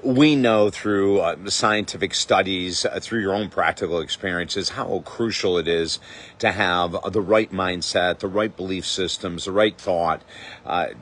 We know through scientific studies, through your own practical experiences, how crucial it is to have the right mindset, the right belief systems, the right thought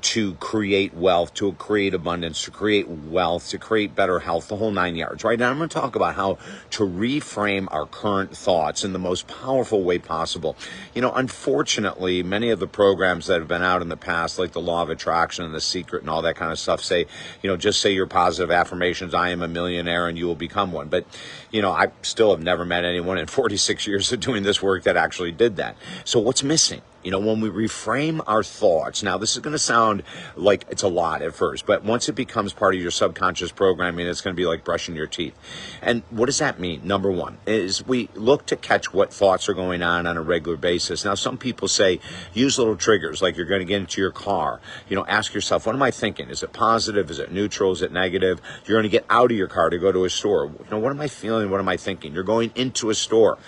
to create wealth, to create abundance, to create wealth, to create better health, the whole 9 yards, right? Now I'm going to talk about how to reframe our current thoughts in the most powerful way possible. You know, unfortunately, many of the programs that have been out in the past, like the law of attraction and the secret and all that kind of stuff, say, you know, just say your positive affirmations. I am a millionaire and you will become one. But, you know, I still have never met anyone in 46 years of doing this work that actually did that. So what's missing? You know, when we reframe our thoughts, now this is going to sound like it's a lot at first, but once it becomes part of your subconscious programming, it's going to be like brushing your teeth. And what does that mean? Number one is we look to catch what thoughts are going on a regular basis. Now, some people say use little triggers, like you're going to get into your car. You know, ask yourself, what am I thinking? Is it positive? Is it neutral? Is it negative? You're going to get out of your car to go to a store. You know, what am I feeling? What am I thinking? You're going into a store.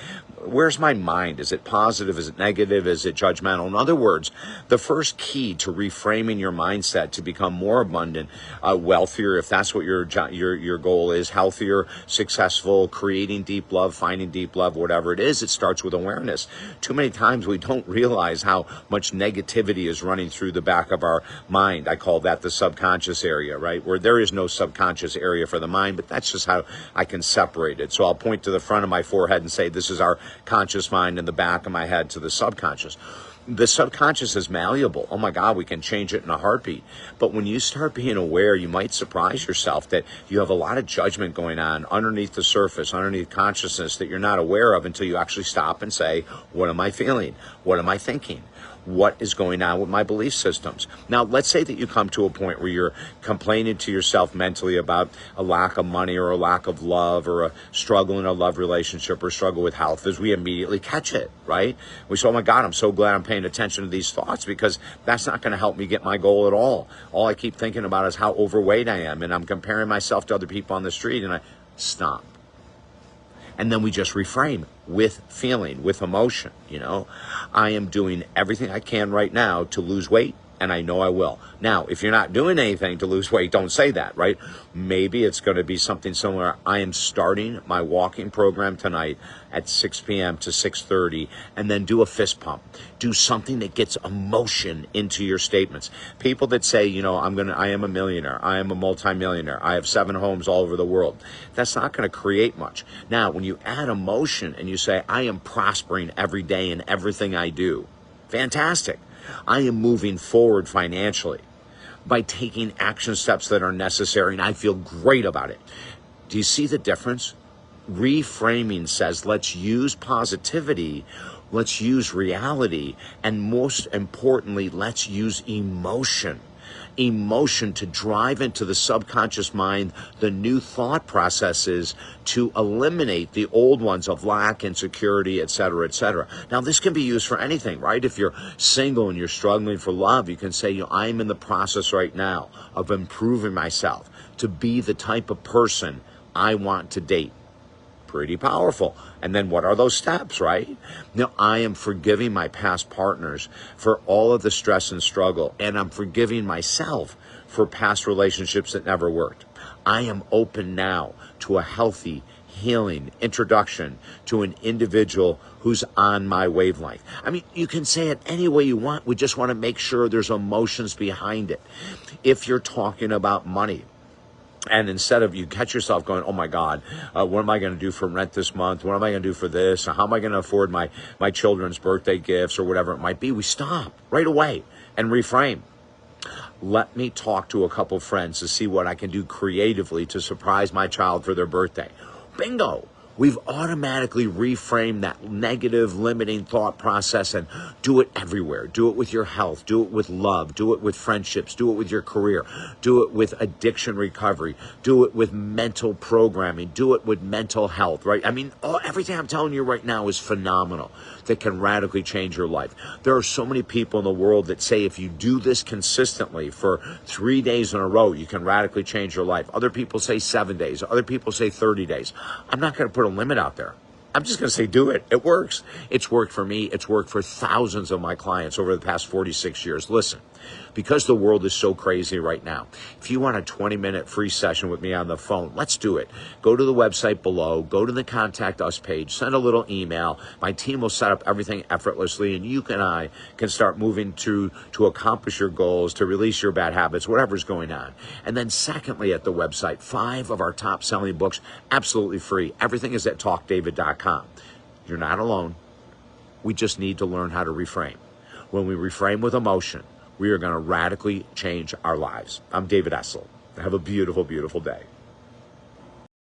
Where's my mind? Is it positive? Is it negative? Is it judgmental? In other words, the first key to reframing your mindset to become more abundant, wealthier, if that's what your goal is, healthier, successful, creating deep love, finding deep love, whatever it is, it starts with awareness. Too many times we don't realize how much negativity is running through the back of our mind. I call that the subconscious area, right? Where there is no subconscious area for the mind, but that's just how I can separate it. So I'll point to the front of my forehead and say, this is our conscious mind, in the back of my head to the subconscious. The subconscious is malleable. Oh my God, we can change it in a heartbeat. But when you start being aware, you might surprise yourself that you have a lot of judgment going on underneath the surface, underneath consciousness that you're not aware of until you actually stop and say, what am I feeling? What am I thinking? What is going on with my belief systems? Now, let's say that you come to a point where you're complaining to yourself mentally about a lack of money or a lack of love or a struggle in a love relationship or struggle with health, as we immediately catch it, right? We say, oh my God, I'm so glad I'm paying attention to these thoughts, because that's not going to help me get my goal at all. All I keep thinking about is how overweight I am, and I'm comparing myself to other people on the street, and I stop. And then we just reframe with feeling, with emotion, you know. I am doing everything I can right now to lose weight, and I know I will. Now, if you're not doing anything to lose weight, don't say that, right? Maybe it's going to be something similar. I am starting my walking program tonight at 6 p.m. to 6:30, and then do a fist pump. Do something that gets emotion into your statements. People that say, you know, I am a millionaire, I am a multimillionaire, I have 7 homes all over the world. That's not going to create much. Now, when you add emotion and you say, I am prospering every day in everything I do, fantastic. I am moving forward financially by taking action steps that are necessary, and I feel great about it. Do you see the difference? Reframing says, let's use positivity, let's use reality, and most importantly, let's use emotion. Emotion to drive into the subconscious mind the new thought processes to eliminate the old ones of lack, insecurity, etc., etc. Now, this can be used for anything, right? If you're single and you're struggling for love, you can say, you know, I'm in the process right now of improving myself to be the type of person I want to date. Pretty powerful. And then what are those steps, right? Now, I am forgiving my past partners for all of the stress and struggle, and I'm forgiving myself for past relationships that never worked. I am open now to a healthy, healing introduction to an individual who's on my wavelength. I mean, you can say it any way you want. We just want to make sure there's emotions behind it. If you're talking about money, and instead of you catch yourself going, oh my God, what am I going to do for rent this month? What am I going to do for this? Or how am I going to afford my children's birthday gifts or whatever it might be? We stop right away and reframe. Let me talk to a couple friends to see what I can do creatively to surprise my child for their birthday. Bingo! We've automatically reframed that negative, limiting thought process and do it everywhere. Do it with your health. Do it with love. Do it with friendships. Do it with your career. Do it with addiction recovery. Do it with mental programming. Do it with mental health, right? I mean, everything I'm telling you right now is phenomenal that can radically change your life. There are so many people in the world that say if you do this consistently for 3 days in a row, you can radically change your life. Other people say 7 days. Other people say 30 days. I'm not going to put a limit out there. I'm just going to say do it. It works. It's worked for me. It's worked for thousands of my clients over the past 46 years. Listen, Because the world is so crazy right now, if you want a 20-minute free session with me on the phone, let's do it. Go to the website below, go to the Contact Us page, send a little email. My team will set up everything effortlessly, and you and I can start moving to accomplish your goals, to release your bad habits, whatever's going on. And then secondly, at the website, 5 of our top-selling books, absolutely free. Everything is at talkdavid.com. You're not alone. We just need to learn how to reframe. When we reframe with emotion, we are going to radically change our lives. I'm David Essel. Have a beautiful, beautiful day.